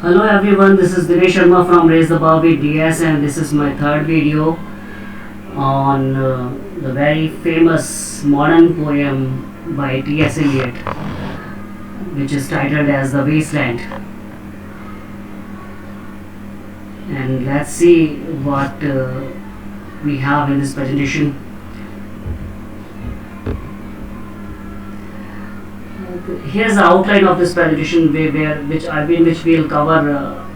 Hello everyone, this is Dinesh Sharma from Raise the Bar with DS, and this is my third video on the very famous modern poem by T S Eliot, which is titled as The Wasteland. And let's see what we have in this presentation. Here's the outline of this presentation, which we'll cover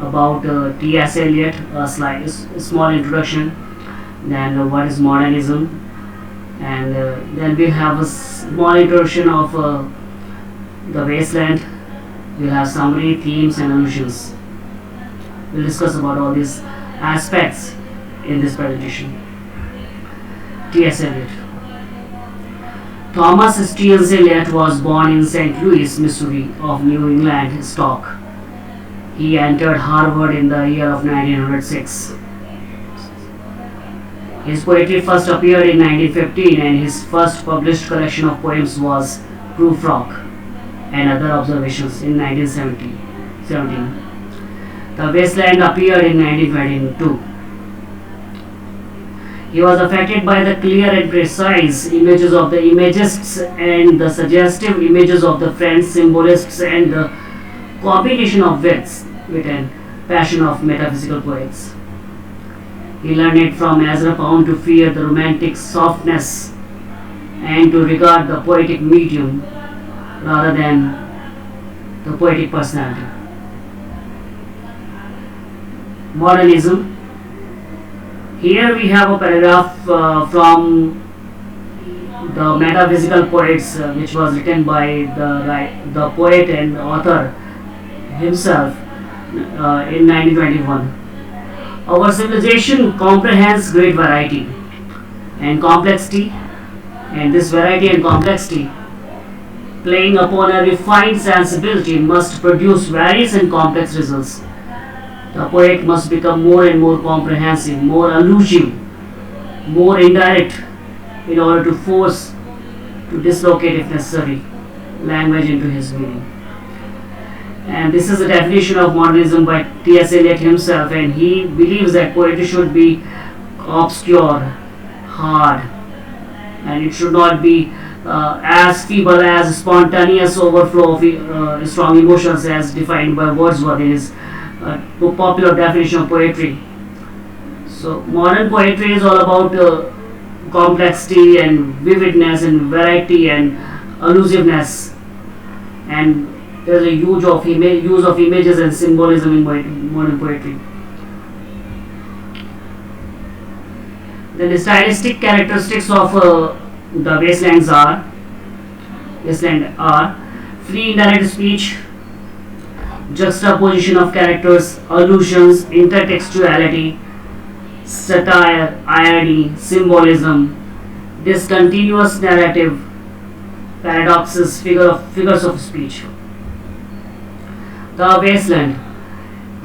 about T S Eliot, a small introduction, then what is modernism, and then we'll have a small introduction of the wasteland. We'll have summary, themes, and allusions. We'll discuss about all these aspects in this presentation. T S Eliot. Thomas T S Eliot was born in St. Louis, Missouri, of New England stock. He entered Harvard in the year of 1906. His poetry first appeared in 1915, and his first published collection of poems was Prufrock and Other Observations in 1917. The Wasteland appeared in 1922. He was affected by the clear and precise images of the imagists and the suggestive images of the French symbolists and the combination of wit and passion of metaphysical poets. He learned it from Ezra Pound to fear the romantic softness and to regard the poetic medium rather than the poetic personality. Moralism. Here we have a paragraph from the Metaphysical Poets, which was written by the poet and author himself in 1921. Our civilization comprehends great variety and complexity, and this variety and complexity, playing upon a refined sensibility, must produce various and complex results. The poet must become more and more comprehensive, more allusive, more indirect, in order to force, to dislocate if necessary, language into his meaning. And this is the definition of modernism by T S Eliot himself, and he believes that poetry should be obscure, hard, and it should not be as feeble as spontaneous overflow of strong emotions as defined by Wordsworth in his popular definition of poetry. So modern poetry is all about complexity and vividness and variety and allusiveness, and there is a use of images and symbolism in modern poetry. Then the stylistic characteristics of the wasteland are free indirect speech, juxtaposition of characters, allusions, intertextuality, satire, irony, symbolism, discontinuous narrative, paradoxes, figures of speech. The Wasteland.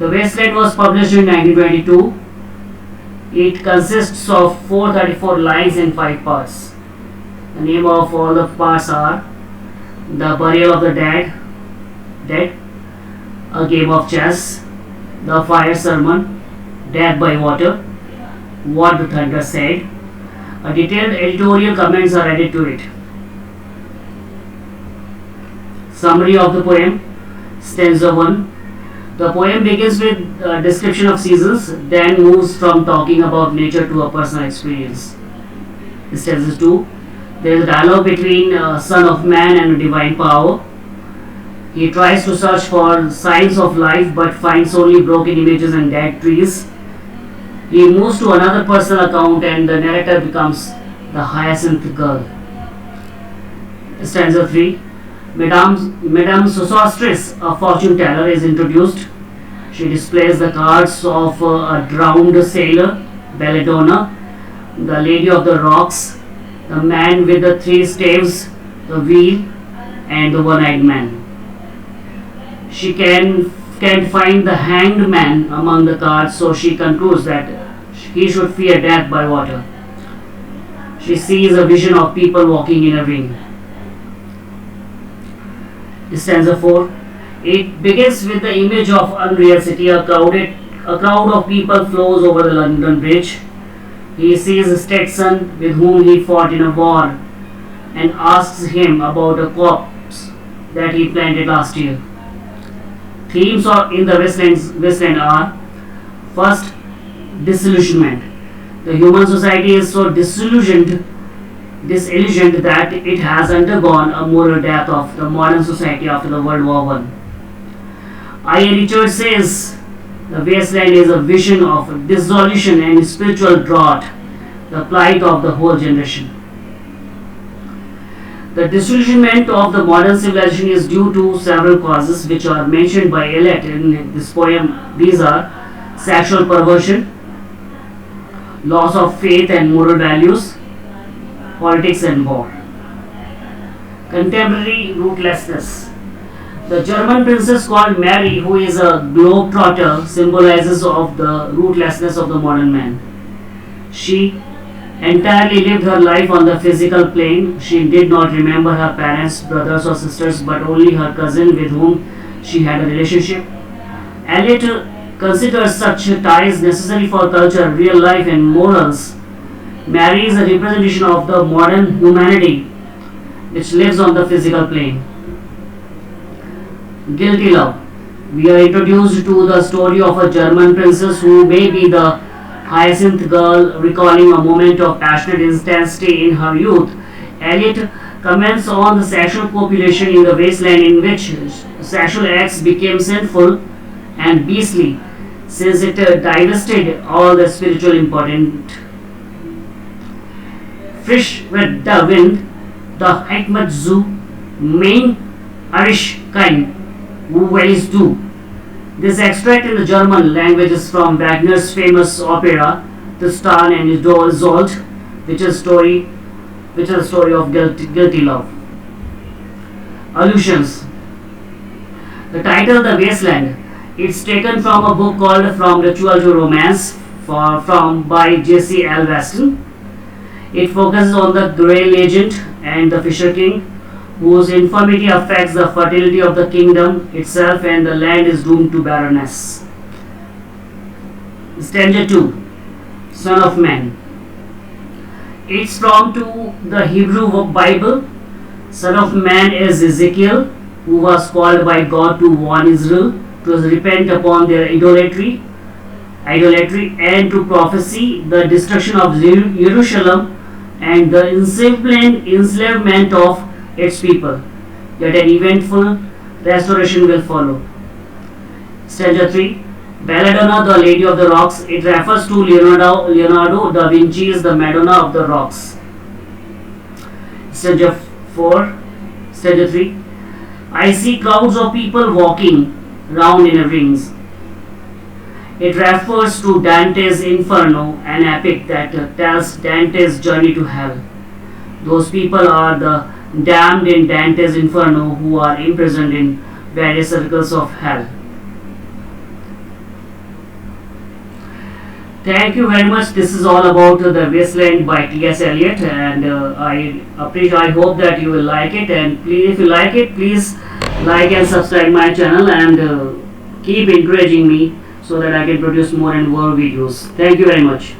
The Wasteland was published in 1922. It consists of 434 lines and 5 parts. The name of all the parts are The Burial of the Dead, A Game of Chess, The Fire Sermon, Death by Water, What the Thunder Said. A detailed editorial comments are added to it. Summary of the poem. Stanza 1. The poem begins with a description of seasons, then moves from talking about nature to a personal experience. Stanza 2. There is a dialogue between Son of Man and divine power. He tries to search for signs of life but finds only broken images and dead trees. He moves to another personal account and the narrator becomes the hyacinth girl. Stanza 3. Madame Sosostris, a fortune teller, is introduced. She displays the cards of a drowned sailor, Belladonna, the Lady of the Rocks, the man with the 3 staves, the wheel, and the one-eyed man. She can't find the hanged man among the cards, so she concludes that he should fear death by water. She sees a vision of people walking in a ring. Stanza 4. It begins with the image of unreal city. A crowd of people flows over the London Bridge. He sees Stetson, with whom he fought in a war, and asks him about a corpse that he planted last year. Themes in the Wasteland are: first, disillusionment. The human society is so disillusioned that it has undergone a moral death of the modern society after the World War One. I. Richard says the wasteland is a vision of dissolution and spiritual drought, the plight of the whole generation. The disillusionment of the modern civilization is due to several causes which are mentioned by Eliot in this poem. These are sexual perversion, loss of faith and moral values, politics and war. Contemporary rootlessness. The German princess called Mary, who is a globetrotter, symbolizes of the rootlessness of the modern man. She entirely lived her life on the physical plane. She did not remember her parents, brothers or sisters, but only her cousin with whom she had a relationship. Eliot considers such ties necessary for culture, real life and morals. Mary is a representation of the modern humanity which lives on the physical plane. Guilty love. We are introduced to the story of a German princess who may be the Hyacinth girl, recalling a moment of passionate intensity in her youth. Eliot comments on the sexual population in the wasteland, in which sexual acts became sinful and beastly, since it divested all the spiritual important. Fish with the wind, the Hikmat Zoo, main Irish kind, who wellies do. This extract in the German language is from Wagner's famous opera Tristan and Isolde, which is a story of guilty love. Allusions. The title The Wasteland. It's taken from a book called From Ritual to Romance by J.C. Weston. It focuses on the Grail legend and the Fisher King, whose infirmity affects the fertility of the kingdom itself, and the land is doomed to barrenness. Stanza 2. Son of Man. It's from to the Hebrew Bible. Son of Man is Ezekiel, who was called by God to warn Israel to repent upon their idolatry and to prophesy the destruction of Jerusalem and the enslavement of its people. Yet an eventful restoration will follow. Stanza 3. Belladonna, the Lady of the Rocks. It refers to Leonardo da Vinci's The Madonna of the Rocks. Stanza 4. Stanza 3. I see crowds of people walking round in rings. It refers to Dante's Inferno, an epic that tells Dante's journey to hell. Those people are the damned in Dante's Inferno who are imprisoned in various circles of hell. Thank you very much. This is all about The Wasteland by T S Eliot, and I hope that you will like it. And please, if you like it, please like and subscribe my channel, and keep encouraging me so that I can produce more and more videos. Thank you very much.